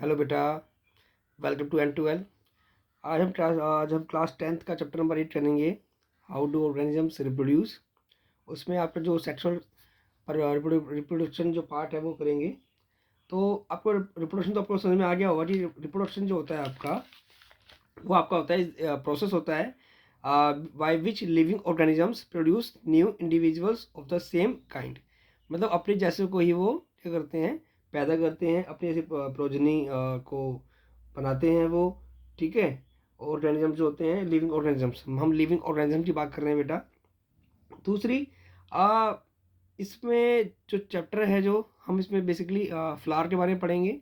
Hello बेटा, welcome to N2L। आज हम क्लास 10th का चैप्टर नंबर 8 करेंगे, हाउ डू ऑर्गेनिजम्स रिप्रोड्यूस। उसमें आपका जो सेक्सुअल रिप्रोडक्शन जो पार्ट है वो करेंगे। तो आपको रिप्रोडक्शन तो आपको समझ में आ गया होगा कि रिप्रोडक्शन जो होता है आपका, वो आपका होता है प्रोसेस होता है by which living organisms produce new individuals of the same kind. मतलब अपने जैसे को ही वो क्या करते हैं, पैदा करते हैं, अपने जैसे प्रोजनी को बनाते हैं वो। ठीक है, ऑर्गेनिजम्स जो होते हैं लिविंग ऑर्गेनिजम्स, हम लिविंग ऑर्गेनिज्म की बात कर रहे हैं बेटा। दूसरी आ, इसमें जो चैप्टर है, जो हम इसमें बेसिकली फ्लावर के बारे में पढ़ेंगे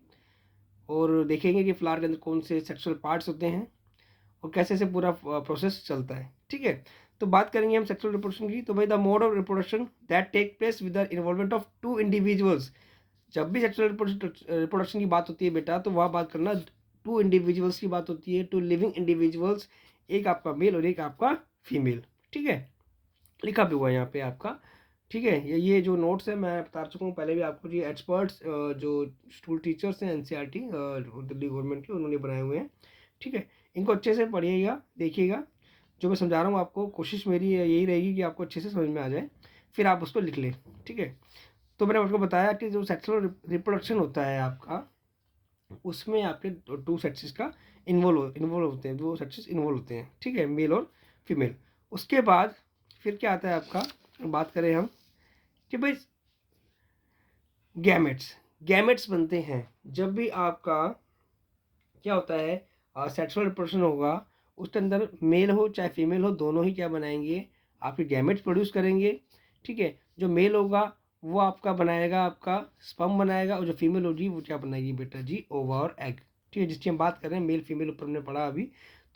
और देखेंगे कि फ्लावर के अंदर कौन से सेक्सुअल पार्ट्स होते हैं और कैसे से पूरा प्रोसेस चलता है। ठीक है, तो बात करेंगे हम सेक्सुअल रिप्रोडक्शन की। तो भाई the mode of reproduction that take place with the involvement of two individuals. जब भी सेक्सुअल रिप्रोडक्शन की बात होती है बेटा, तो वहाँ बात करना टू इंडिविजुअल्स की बात होती है, टू लिविंग इंडिविजुअल्स, एक आपका मेल और एक आपका फीमेल। ठीक है, लिखा भी हुआ है यहाँ पे आपका। ठीक है, ये जो नोट्स है मैं बता चुका हूँ पहले भी आपको। ये एक्सपर्ट्स जो स्कूल टीचर्स हैं NCERT दिल्ली गवर्नमेंट के, उन्होंने बनाए हुए हैं। ठीक है, इनको अच्छे से पढ़िएगा, देखिएगा। जो मैं समझा रहा हूँ आपको, कोशिश मेरी यही रहेगी कि आपको अच्छे से समझ में आ जाए, फिर आप उसको लिख लें। ठीक है, तो मैंने आपको बताया कि जो सेक्सुअल रिप्रोडक्शन होता है आपका, उसमें आपके टू सेक्सेस का इन्वॉल्व होते हैं, दो सेक्सेस इन्वॉल्व होते हैं। ठीक है, मेल और फीमेल। उसके बाद फिर क्या आता है आपका, बात करें हम कि भाई गैमेट्स गैमेट्स बनते हैं। जब भी आपका क्या होता है, सेक्सुअल रिप्रोडक्शन होगा, उसके अंदर मेल हो चाहे फीमेल हो, दोनों ही क्या बनाएंगे, आपके गैमेट्स प्रोड्यूस करेंगे। ठीक है, जो मेल होगा वो आपका बनाएगा, आपका स्पर्म बनाएगा, और जो फीमेल होगी वो क्या बनाएगी बेटा जी, ओवा और एग। ठीक है, जिसकी हम बात कर रहे हैं मेल फीमेल, ऊपर हमने पढ़ा अभी।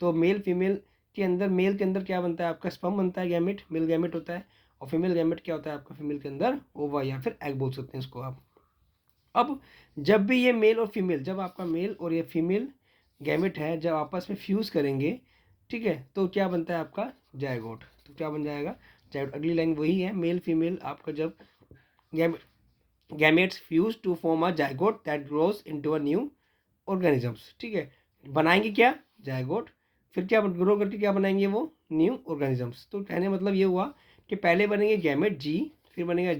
तो मेल फीमेल के अंदर, मेल के अंदर क्या बनता है आपका, स्पर्म बनता है, गैमेट मेल गैमेट होता है। और फीमेल गैमेट क्या होता है आपका, फीमेल के अंदर ओवा या फिर एग बोल सकते हैं इसको आप। अब जब भी ये मेल और फीमेल, जब आपका मेल और ये फीमेल गैमेट है, जब आपस में फ्यूज़ करेंगे, ठीक है, तो क्या बनता है आपका, जायगोट। तो क्या बन जाएगा, जायगोट। अगली लाइन वही है, मेल फीमेल आपका जब gametes fuse to form a zygote that grows into a new organisms. ठीक है, बनाएंगे क्या, जायगोट। फिर क्या ग्रो करके क्या बनाएंगे वो, न्यू ऑर्गेनिजम्स। तो कहने मतलब ये हुआ कि पहले बनेंगे गैमेट जी, फिर बनेगा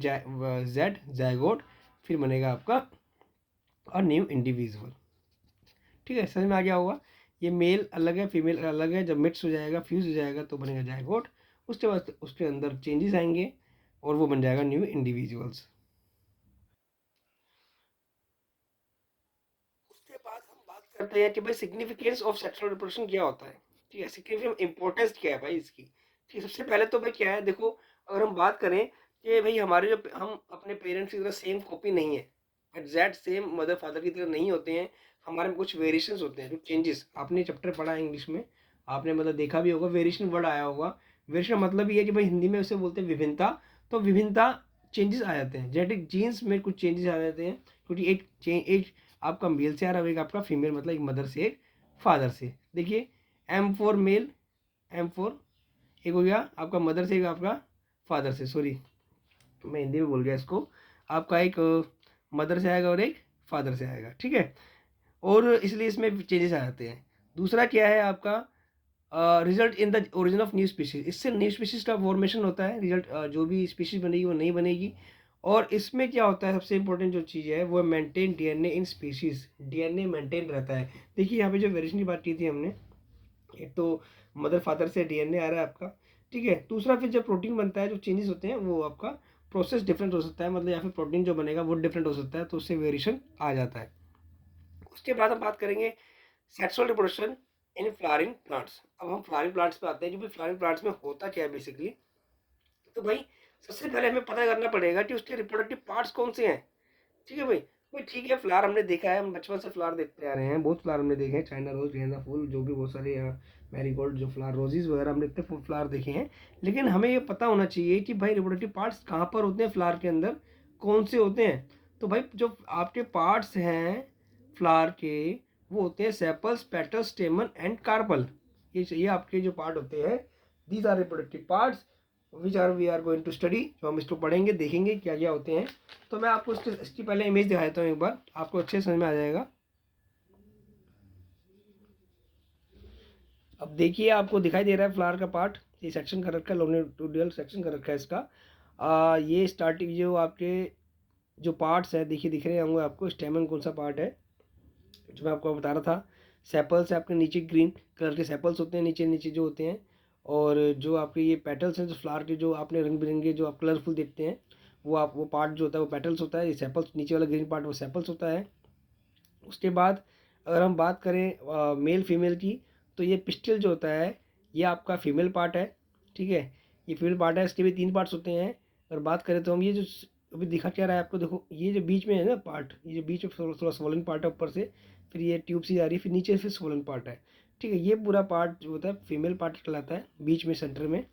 जेड जायगोट, फिर बनेगा आपका और न्यू इंडिविजुअल। ठीक है, समझ में आ गया होगा। ये मेल अलग है, फीमेल अलग है। जब मिक्स हो जाएगा, फ्यूज हो जाएगा, तो बनेगा जायगोट। उसके बाद उसके अंदर चेंजेस आएंगे और वो बन जाएगा न्यू इंडिविजुअल्स। उसके बाद हम बात करते हैं कि भाई सिग्निफिकेंस ऑफ सेक्सुअल रिप्रोडक्शन क्या होता है। ठीक है, सिग्निफिकेंस इंपॉर्टेंस क्या है भाई इसकी। ठीक है, सबसे पहले तो भाई क्या है, देखो, अगर हम बात करें कि भाई हमारे जो, हम अपने पेरेंट्स की तरह सेम कॉपी नहीं है, एग्जैक्ट सेम मदर फादर की तरह नहीं होते हैं। हमारे में कुछ वेरिएशंस होते हैं, जो चेंजेस, आपने चैप्टर पढ़ा है इंग्लिश में, आपने मतलब देखा भी होगा, वेरिएशन वर्ड आया होगा। वेरिएशन मतलब ये है कि भाई हिंदी में उसे बोलते हैं विभिन्नता। तो विभिन्नता, चेंजेस आ जाते हैं, जेनेटिक जीन्स में कुछ चेंजेस आ जाते हैं, क्योंकि एक आपका मेल से आ रहा है, एक आपका फीमेल, मतलब एक मदर से एक फादर से। देखिए, M4 मेल, M4 एक हो गया आपका मदर से, एक आपका फादर से, सॉरी मैं हिंदी में बोल गया इसको। आपका एक मदर से आएगा और एक फादर से आएगा। ठीक है, और इसलिए इसमें चेंजेस आ जाते हैं। दूसरा क्या है आपका, result in the origin of new species. इससे न्यू स्पीशीज का फॉर्मेशन होता है, रिजल्ट जो भी स्पीशीज बनेगी वो नहीं बनेगी। और इसमें क्या होता है, सबसे इंपॉर्टेंट जो चीज़ है वो है maintain DNA in species. DNA maintain रहता है। देखिए, यहाँ पे जो वेरिएशन की बात की थी हमने, एक तो मदर फादर से डीएनए आ रहा है आपका। ठीक है, दूसरा फिर जब प्रोटीन बनता है, जो चेंजेस होते हैं वो आपका प्रोसेस डिफरेंट हो सकता है, मतलब या फिर प्रोटीन जो बनेगा वो डिफरेंट हो सकता है, तो उससे वेरिएशन आ जाता है। उसके बाद हम बात करेंगे sexual reproduction in flowering plants. अब हम फ्लावरिंग प्लांट्स पे आते हैं कि भाई फ्लावरिंग प्लांट्स में होता क्या है बेसिकली। तो भाई सबसे पहले हमें पता करना पड़ेगा कि उसके रिप्रोडक्टिव पार्ट्स कौन से हैं। ठीक है भाई, भाई ठीक है, फ्लावर हमने देखा है, हम बचपन से फ्लावर देखते आ रहे हैं, बहुत फ्लावर हमने देखे हैं, चाइना रोज, गेंदा फूल, जो भी बहुत सारे मैरीगोल्ड जो फ्लावर, रोजेज वगैरह, हमने इतने फ्लावर देखे हैं। लेकिन हमें ये पता होना चाहिए कि भाई रिप्रोडक्टिव पार्ट्स कहाँ पर होते हैं, फ्लावर के अंदर कौन से होते हैं। तो भाई जो आपके पार्ट्स हैं फ्लावर के, वो होते हैं sepals, petals, stamen and carpel. ये आपके जो पार्ट होते हैं, these are reproductive parts which are we are going to study. जो हम इसको पढ़ेंगे, देखेंगे क्या क्या होते हैं। तो मैं आपको इसकी पहले इमेज दिखा देता हूँ, एक बार आपको अच्छे समझ में आ जाएगा। अब देखिए आपको दिखाई दे रहा है फ्लावर का पार्ट, ये सेक्शन कर रखा है, लॉन्गिट्यूडिनल सेक्शन कर रखा है इसका। ये स्टार्टिंग जो आपके जो पार्ट्स है देखिए दिख रहे होंगे आपको, स्टेमन कौन सा पार्ट है जो मैं आपको बता रहा था, सेपल्स है आपके नीचे, ग्रीन कलर के सेपल्स होते हैं नीचे नीचे जो होते हैं, और जो आपके ये पेटल्स हैं जो फ्लावर के जो आपने रंग बिरंगे जो आप कलरफुल देखते हैं, वो पार्ट जो होता है वो पेटल्स होता है, ये सेपल्स नीचे वाला ग्रीन पार्ट वो सेपल्स होता है। उसके बाद अगर हम बात करें मेल फीमेल की, तो ये पिस्टल जो होता है ये आपका फीमेल पार्ट है, ठीक है, ये फीमेल पार्ट है, इसके भी 3 पार्ट्स होते हैं। अगर बात करें तो हम ये जो अभी दिखा क्या रहा है आपको, देखो ये जो बीच में है ना पार्ट, ये जो बीच में थोड़ा थोड़ा स्वॉलिंग पार्ट है ऊपर से, फिर ये ट्यूब सी जा रही है, फिर नीचे फिर स्वॉलिंग पार्ट है, ठीक है, ये पूरा पार्ट जो होता है फीमेल पार्ट कहलाता है बीच में सेंटर में।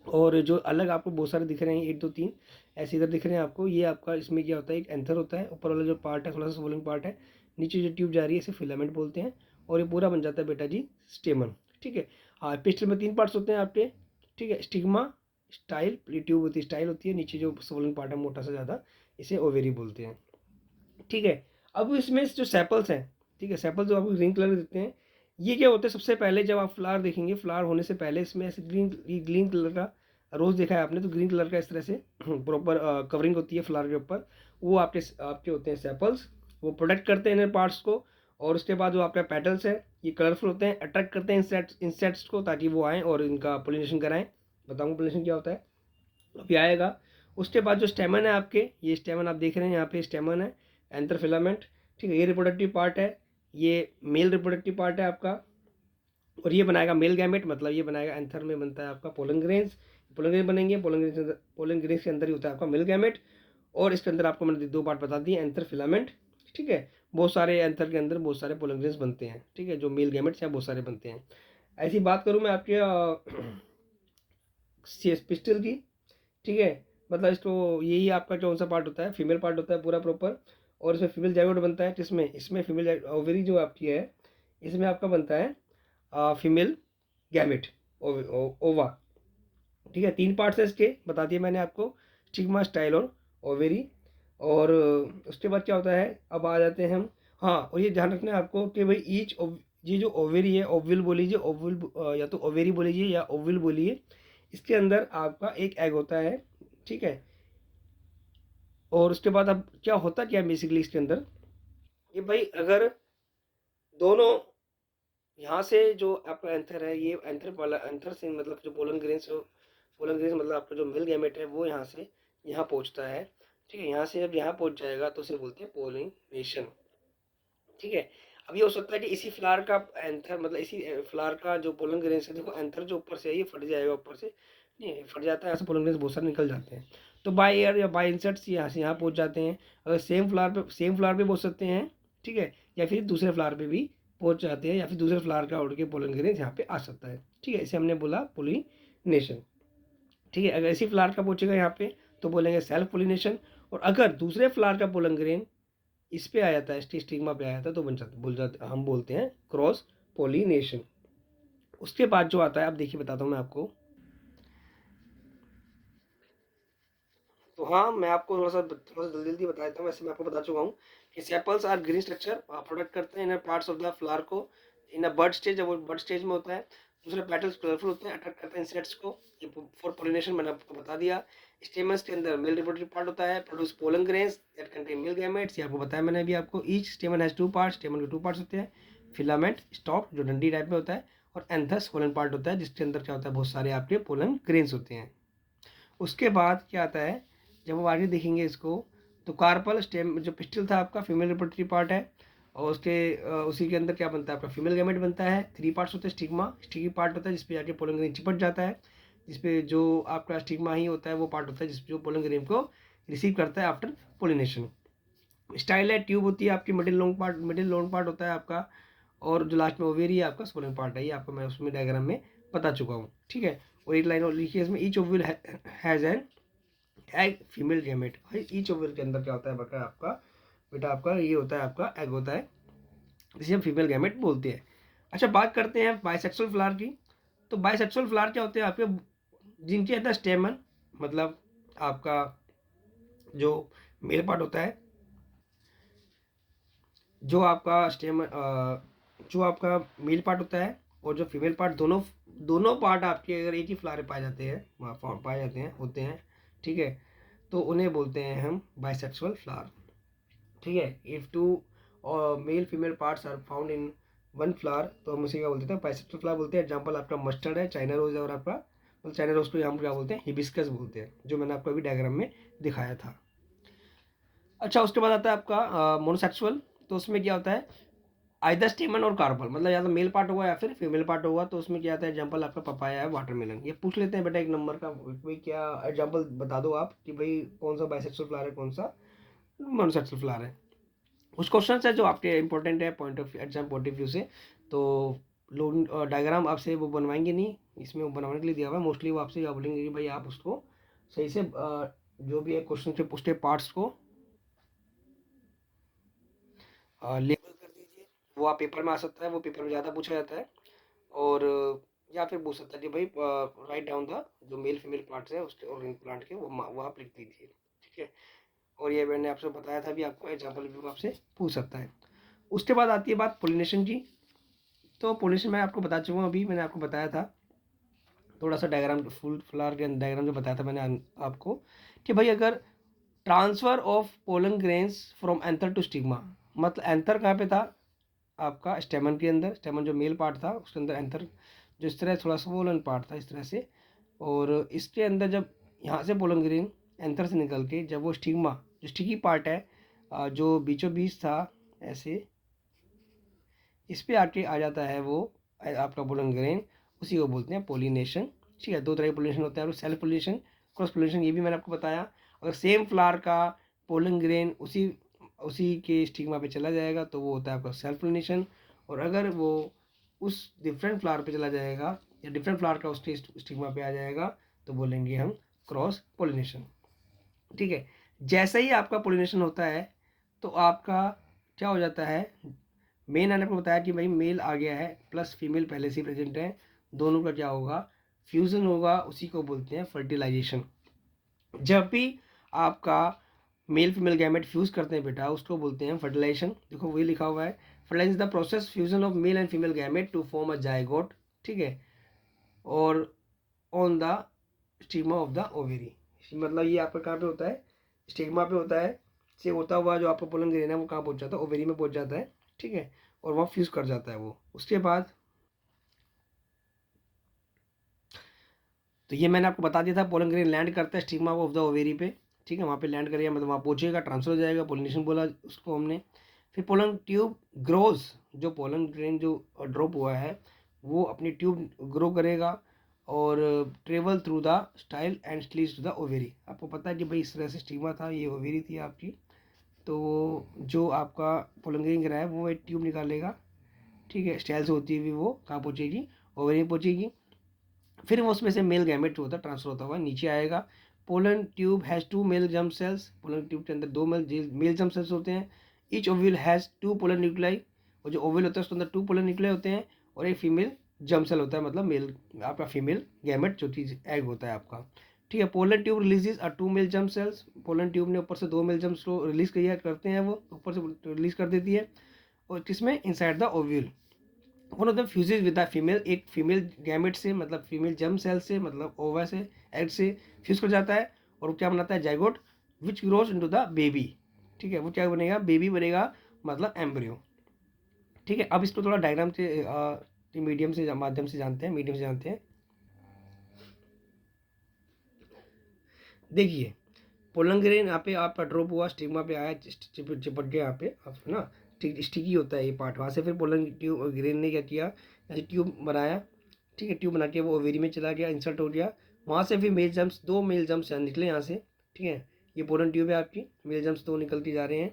और जो अलग आपको बहुत सारे दिख रहे हैं 1 2 3 ऐसे इधर दिख रहे हैं आपको, ये आपका इसमें क्या होता है, एक एंथर होता है, ऊपर वाला जो पार्ट है थोड़ा सा स्वॉलिंग पार्ट है, नीचे जो ट्यूब जा रही है इसे फिलामेंट बोलते हैं, और ये पूरा बन जाता है बेटा जी स्टेमन, ठीक है। हाँ, पिस्टल में 3 पार्ट्स होते हैं आपके, ठीक है, स्टिग्मा, स्टाइल, ये ट्यूब होती है, स्टाइल होती है, नीचे जो स्वॉलिंग पार्ट है मोटा सा ज़्यादा, इसे ओवेरी बोलते हैं, ठीक है। अब इसमें जो सेपल्स हैं, ठीक है, सेपल्स जो आपको ग्रीन कलर देते हैं, ये क्या होता है, सबसे पहले जब आप फ्लावर देखेंगे, फ्लावर होने से पहले इसमें ऐसे ग्रीन कलर का रोज़ देखा है आपने, तो ग्रीन कलर का इस तरह से प्रॉपर कवरिंग होती है फ्लावर के ऊपर, वो आपके आपके होते हैं सेपल्स, वो प्रोटेक्ट करते हैं इन पार्ट्स को। और उसके बाद जो आपका पेटल्स है ये कलरफुल होते हैं, अट्रैक्ट करते हैं इंसेक्ट्स को ताकि वो आएँ और इनका पोलिनेशन कराएं। बताऊँगा पोलिनेशन क्या होता है, अभी आएगा। उसके बाद जो स्टेमन है आपके, ये स्टेमन आप देख रहे हैं यहाँ पे स्टेमन है, एंथर फिलामेंट, ठीक है, ये रिप्रोडक्टिव पार्ट है, ये मेल रिप्रोडक्टिव पार्ट है आपका, और ये बनाएगा मेल गैमेट, मतलब ये बनाएगा एंथर में बनता है आपका पोलन ग्रेन्स, पोलन ग्रेन बनेंगे, पोलन ग्रेन्स के अंदर ही होता है आपका मेल गैमेट, और इसके अंदर आपको मैंने 2 पार्ट बता दिए, एंथर फिलामेंट, ठीक है, बहुत सारे एंथर के अंदर बहुत सारे पोलन ग्रेन्स बनते हैं, ठीक है, जो मेल गैमेट्स हैं बहुत सारे बनते हैं। ऐसी बात करूँ मैं आपके पिस्टल की, ठीक है, मतलब इसको यही आपका कौन सा पार्ट होता है, फीमेल पार्ट होता है पूरा प्रॉपर, और इसमें फीमेल जाइगोट बनता है, जिसमें इसमें फीमेल ओवरी जो आपकी है इसमें आपका बनता है फीमेल गैमेट, ओवा, ठीक है, 3 पार्ट्स है इसके बता दिए मैंने आपको, स्टिग्मा, स्टाइल और ओवेरी। और उसके बाद क्या होता है, अब आ जाते हैं हम, हाँ, और ये ध्यान रखना है आपको कि भाई ये जो ओवेरी है, ओविल बोलीजिए, ओविल या तो ओवेरी बोलीजिए या ओविल बोलिए, इसके अंदर आपका एक एग होता है, ठीक है। और उसके बाद अब क्या होता क्या है बेसिकली इसके अंदर, ये भाई अगर दोनों यहाँ से जो आपका एंथर है, ये एंथर वाला एंथर से मतलब जो पोलन ग्रेन्स मतलब आपका जो मेल गैमेट है वो यहाँ से यहाँ पहुँचता है, ठीक है, यहाँ से जब यहाँ पहुँच जाएगा तो उसे बोलते हैं पोलिनेशन, ठीक है। अब ये हो सकता है कि इसी फ्लावर का एंथर मतलब इसी फ्लावर का जो पोलन ग्रेन्स है, देखो एंथर जो ऊपर से है ये फट जाएगा ऊपर से, नहीं फट जाता है, यहाँ से पोलन ग्रेन्स बहुत सारे निकल जाते हैं, तो बाय एयर या बाय इंसेक्ट्स यहाँ से यहाँ पहुँच जाते हैं। अगर सेम फ्लावर पे पहुँच सकते हैं, ठीक है, या फिर दूसरे फ्लावर पे भी पहुँच जाते हैं, या फिर दूसरे फ्लावर का उड़ के पोलन ग्रेन्स यहाँ पे आ सकता है, ठीक है, इसे हमने बोला पोलिनेशन, ठीक है। अगर इसी फ्लावर का पहुँचेगा यहाँ पे तो बोलेंगे सेल्फ पोलिनेशन, और अगर दूसरे फ्लावर का पोलन ग्रेन इस पे आ जाता है, स्टिग्मा पे आ जाता है, तो हम बोलते हैं क्रॉस पोलिनेशन। उसके बाद जो आता है, अब देखिए बताता हूँ मैं आपको, तो हाँ मैं आपको थोड़ा सा जल्दी जल्दी बता देता हूँ, वैसे मैं आपको बता चुका हूँ कि sepals are green structure product करते हैं in parts of the flower को इन अ बर्ड स्टेज, जब वो बर्ड स्टेज में होता है। दूसरे पेटल्स कलरफुल होते हैं, अट्रैक्ट करते हैं इंसेक्ट्स को, ये फॉर पोलिनेशन मैंने आपको बता दिया। स्टेमन्स के अंदर मेल रिप्रोडक्टिव पार्ट होता है, produce pollen grains that contain male gametes, ये आपको बताया मैंने अभी आपको। ईच स्टेमन हैज 2 पार्ट्स, स्टेमन के 2 पार्ट्स होते हैं, फिलामेंट, स्टॉक जो डंडी टाइप में होता है, और एंथस पोलन पार्ट होता है जिसके अंदर क्या होता है, बहुत सारे आपके पोलन ग्रेन्स होते हैं। उसके बाद क्या आता है, जब हम आगे देखेंगे इसको, तो कार्पल स्टेम जो पिस्टल था आपका फीमेल रिप्रोडक्टिव पार्ट है, और उसी के अंदर क्या बनता है आपका फीमेल गैमेट बनता है। 3 पार्ट्स होते हैं, स्टिग्मा, स्टिकी पार्ट होता है जिसपे जाके पोलन ग्रेन चिपट जाता है, जिसपे जो आपका स्टिग्मा ही होता है वो पार्ट होता है जिस जो पोलन ग्रेन को रिसीव करता है आफ्टर पोलिनेशन। स्टाइल है, ट्यूब होती है आपकी, मिडिल लॉन्ग पार्ट होता है आपका, और जो लास्ट में ओवेरी है आपका स्पोलन पार्ट है, ये आपको मैं उसमें डायग्राम में बता चुका हूँ, ठीक है। और एक लाइन और लिखिए इसमें, each Oval has an egg female gamete, each Oval के अंदर क्या होता है बेटा आपका ये होता है आपका एग होता है, जिसे हम फीमेल गैमेट बोलते हैं। अच्छा, बात करते हैं बाइसेक्सुअल फ्लावर की। तो बाइसेक्सुअल फ्लावर क्या होते हैं आपके, जिनके अंदर स्टेमन मतलब आपका जो मेल पार्ट होता है, जो आपका स्टेमन जो आपका मेल पार्ट होता है, और जो फीमेल पार्ट, दोनों दोनों पार्ट आपके अगर एक ही फ्लावर पाए जाते हैं, पाए जाते हैं होते हैं, ठीक है, तो उन्हें बोलते हैं हम बाइसेक्सुअल फ्लावर। ठीक है, if two male female parts are found in one flower तो हम उसे क्या बोलते हैं, बाइसेक्सुअल फ्लावर बोलते हैं। एग्जाम्पल आपका मस्टर्ड है, चाइना रोज है, और आपका मतलब चाइना रोज को हम क्या बोलते हैं, हिबिस्कस बोलते हैं, जो मैंने आपको अभी डायग्राम में दिखाया था। अच्छा, उसके बाद आता है आपका मोनोसेक्सुअल। तो उसमें क्या होता है, आइदर स्टेमन और कार्पल, मतलब या तो मेल पार्ट होगा या फिर फीमेल पार्ट होगा। तो उसमें क्या आता है, एग्जाम्पल आपका पपाया है, वाटरमेलन। ये पूछ लेते हैं बेटा एक नंबर का, भाई क्या एग्जाम्पल बता दो आप कि भाई कौन सा बाइसेक्सुअल फ्लावर है, कौन सा मोनोसेक्सुअल फ्लावर है। कुछ क्वेश्चन है जो आपके इंपॉर्टेंट है point of exam point of view से। तो लोग डायग्राम आपसे वो बनवाएंगे नहीं, इसमें वो बनवाने के लिए दिया हुआ है। मोस्टली वो आपसे क्या बोलेंगे कि भाई आप उसको सही से जो भी है क्वेश्चन से पूछते पार्ट्स को लेबल कर दीजिए। वो आप पेपर में आ सकता है, वो पेपर में ज़्यादा पूछा जाता है। और या फिर पूछ सकता है कि भाई राइट डाउन द जो मेल फीमेल पार्ट्स है उसके और प्लांट के, वो आप लिख दीजिए। ठीक है, और ये मैंने आपसे बताया था भी, आपको एग्जाम्पल भी वो आपसे पूछ सकता है। उसके बाद आती है बात पोलिनेशन की। तो पोलिनेशन मैं आपको बता चुका हूँ, अभी मैंने आपको बताया था थोड़ा सा डायग्राम, फुल फ्लावर के डायग्राम जो बताया था मैंने आपको, कि भाई अगर transfer of pollen grains from anther to stigma, मतलब एंथर कहाँ पे था आपका, स्टेमन के अंदर, स्टेमन जो मेल पार्ट था उसके अंदर एंथर, जो इस तरह थोड़ा सा पोलन पार्ट था इस तरह से, और इसके अंदर जब यहाँ से पोलन ग्रेन एंथर से निकल के जब वो स्टिग्मा, जो स्टिकी पार्ट है जो बीचों बीच था ऐसे, इस पे आके आ जाता है वो आपका पोलन ग्रेन, उसी को बोलते हैं पोलिनेशन। ठीक है, दो तरह के पोलिनेशन होते हैं, सेल्फ पोलिनेशन, क्रॉस पोलिनेशन, ये भी मैंने आपको बताया। अगर सेम फ्लावर का पोलन ग्रेन उसी उसी के स्टिग्मा पे चला जाएगा तो वो होता है आपका सेल्फ पोलिनेशन। और अगर वो उस डिफरेंट फ्लावर पे चला जाएगा या डिफरेंट फ्लावर का उसके स्टिग्मा पे आ जाएगा तो बोलेंगे हम क्रॉस पोलिनेशन। ठीक है, जैसे ही आपका पोलिनेशन होता है तो आपका क्या हो जाता है, मेन मैंने आपको बताया कि भाई मेल आ गया है प्लस फीमेल पहले से प्रेजेंट है, दोनों का क्या होगा, फ्यूज़न होगा, उसी को बोलते हैं फर्टिलाइजेशन। जब भी आपका मेल फीमेल गैमेट फ्यूज़ करते हैं बेटा उसको बोलते हैं फर्टिलाइजेशन। देखो वही लिखा हुआ है, fertilization is the process fusion of male and female gamete to form a zygote. ठीक है, और on the stigma of the ovary, मतलब ये आपका कहाँ पे होता है, स्टिग्मा पे होता है, से होता हुआ जो आपका पोलन ग्रेन है वो कहाँ पहुँच जाता है, ओवेरी में पहुँच जाता है। ठीक है, और वहाँ फ्यूज़ कर जाता है वो। उसके बाद तो ये मैंने आपको बता दिया था, पोलन ग्रेन लैंड करता है स्टिग्मा ऑफ द ओवेरी पे। ठीक है, वहाँ पे लैंड करेगा मतलब वहाँ पहुँचेगा, ट्रांसफर हो जाएगा, पोलिनेशन बोला उसको हमने। फिर पोलन ट्यूब ग्रोज, जो पोलन ग्रेन जो ड्रॉप हुआ है वो अपनी ट्यूब ग्रो करेगा और travel through the style and sleeves to the ovary. आपको पता है कि भाई इस तरह से स्टिग्मा था, ये ओवेरी थी आपकी। तो जो आपका पोलन ग्रेन गिरा है वो एक ट्यूब निकालेगा। ठीक है, स्टाइल से होती हुई वो कहाँ पहुँचेगी, ओवेरी में पहुँचेगी। फिर वो उसमें से मेल गैमेट जो होता है ट्रांसफर होता हुआ नीचे आएगा। Pollen tube has two male germ cells, pollen tube के अंदर दो मेल जर्म सेल्स होते हैं। Each ovule has two pollen nuclei, और जो ओव्यूल होता है उसके अंदर टू पोलन न्यूक्लाई होते हैं, और एक फीमेल जर्म सेल होता है, मतलब मेल आपका फीमेल गैमेट जो चीज़ एग होता है आपका। ठीक है, pollen tube releases a two male germ cells, pollen tube ने ऊपर से दो मेल जर्म्स को रिलीज किया करते हैं, वो ऊपर से रिलीज कर देती है, और किसमें, inside the ovule. One of the fuses with the female, एक फीमेल गैमेट से मतलब फीमेल जर्म सेल से मतलब ओवा से एग से फ्यूज कर जाता है, और वो क्या बनाता है, zygote, which grows into the baby. ठीक है, वो क्या बनेगा, बेबी बनेगा, मतलब एम्ब्रियो। ठीक है, अब इसको थोड़ा डायग्राम से मीडियम से माध्यम से जानते हैं, मीडियम से जानते हैं। देखिए, पोलन ग्रेन यहाँ पे आपका ड्रॉप हुआ, स्टिग्मा पे आया, चिपट गया यहाँ पे आप ना, स्टिकी होता है ये पार्ट। वहाँ से फिर पोलन ट्यूब ग्रेन ने क्या किया, ऐसे ट्यूब बनाया। ठीक है, ट्यूब बना के वो ओवेरी में चला गया, इंसर्ट हो गया। वहाँ से फिर मेल जम्स, दो मेल जम्स निकले यहाँ से। ठीक है, ये पोलन ट्यूब है आपकी, मेल जम्स दो निकलती जा रहे हैं,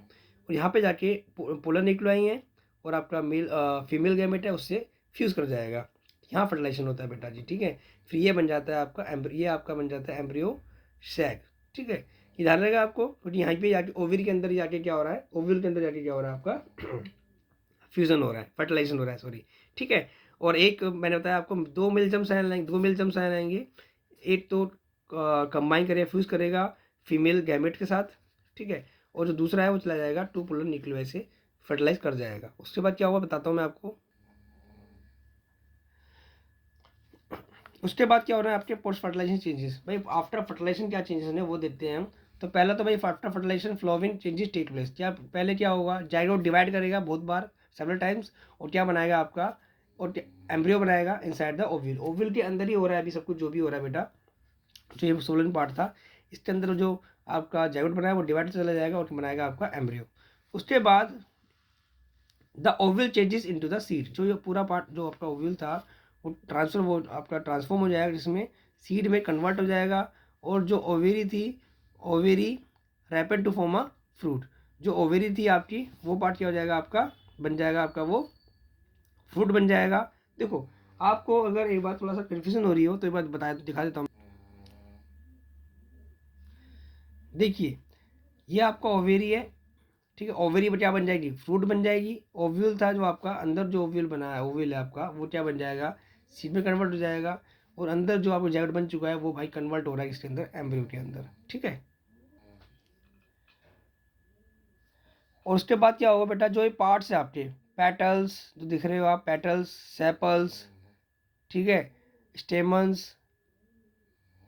और यहाँ पे जाके पोलन निकल आई हैं, और आपका मेल फीमेल गैमेट है उससे फ्यूज़ कर जाएगा। यहाँ फर्टिलाइजेशन होता है बेटा जी। ठीक है, फिर ये बन जाता है आपका ये आपका बन जाता है एम्ब्रियो सैक। ठीक है, ये ध्यान रहेगा आपको, क्योंकि यहाँ पे जाके ओवरी के अंदर जाके क्या हो रहा है, ओव्यूल के अंदर जाके क्या हो रहा है आपका फ्यूजन हो रहा है, फर्टिलाइजेशन हो रहा है, सॉरी। ठीक है, और एक मैंने बताया आपको दो मेल जर्म आयन आएंगे, दो मेल जर्म आयन आएंगे, एक तो कंबाइन करेगा, फ्यूज करेगा फीमेल गैमेट के साथ। ठीक है, और जो दूसरा है वो चला जाएगा टू पोलर न्यूक्लियस से फर्टिलाइज कर जाएगा। उसके बाद क्या होगा बताता हूँ मैं आपको। उसके बाद क्या हो रहा है आपके पोस्ट फर्टिलाइजेशन चेंजेस। भाई आफ्टर फर्टिलाइजेशन क्या चेंजेस हैं वो देखते हैं हम। तो पहला तो भाई after fertilization following changes take place. क्या पहले क्या होगा, जाइगोट डिवाइड करेगा बहुत बार, सेवरल टाइम्स, और क्या बनाएगा आपका, और एम्ब्रियो बनाएगा इनसाइड द ओव्यूल। ओव्यूल के अंदर ही हो रहा है अभी सब कुछ जो भी हो रहा है बेटा। जो ये सोलन पार्ट था, इसके अंदर जो आपका जाइगोट बनाया वो डिवाइड चला जाएगा और बनाएगा आपका एम्ब्रियो। उसके बाद the ovule changes into the seed. जो ये पूरा पार्ट जो आपका ओव्यूल था वो ट्रांसफॉर्म हो जाएगा, जिसमें सीड में कन्वर्ट हो जाएगा। और जो ओवेरी थी, ovary wrapped to form a fruit. जो ओवेरी थी आपकी वो पार्ट क्या हो जाएगा आपका, बन जाएगा आपका वो फ्रूट बन जाएगा। देखो आपको अगर एक बात थोड़ा सा कन्फ्यूजन हो रही हो तो एक बात बता दिखा देता हूँ। देखिए ये आपका ओवेरी है, ठीक है। ओवेरी पर क्या बन जाएगी, फ्रूट बन जाएगी। ओव्यूल था जो आपका अंदर, जो ओव्यूल बना है, ओव्यूल है आपका, वो क्या बन जाएगा, सीड में कन्वर्ट हो जाएगा। और अंदर जो आपको जैकेट बन चुका है वो भाई कन्वर्ट हो रहा है इसके अंदर, एम्ब्रियो के अंदर, ठीक है। और उसके बाद क्या होगा बेटा, जो ये पार्ट्स है आपके, पेटल्स जो दिख रहे हो आप, पेटल्स, सेपल्स, ठीक है, स्टेमन्स,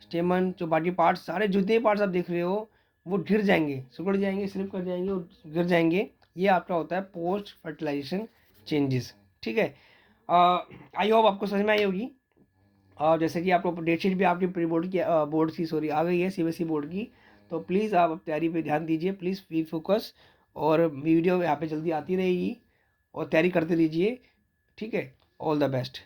स्टेमन, जो बाकी पार्ट्स, सारे जितने पार्ट्स आप देख रहे हो वो गिर जाएंगे, सिकुड़ जाएंगे, स्लिप कर जाएंगे और गिर जाएंगे। ये आपका होता है पोस्ट फर्टिलाइजेशन चेंजेस, ठीक है। आई होप आपको समझ में आई होगी। और जैसे कि आपको डेट शीट भी आपकी प्री बोर्ड की बोर्ड की सॉरी आ गई है, सीबीएसई बोर्ड की। तो प्लीज़ आप तैयारी पे ध्यान दीजिए, प्लीज़ बी फोकस। और वीडियो यहाँ पे जल्दी आती रहेगी और तैयारी करते रहिए, ठीक है। All the best.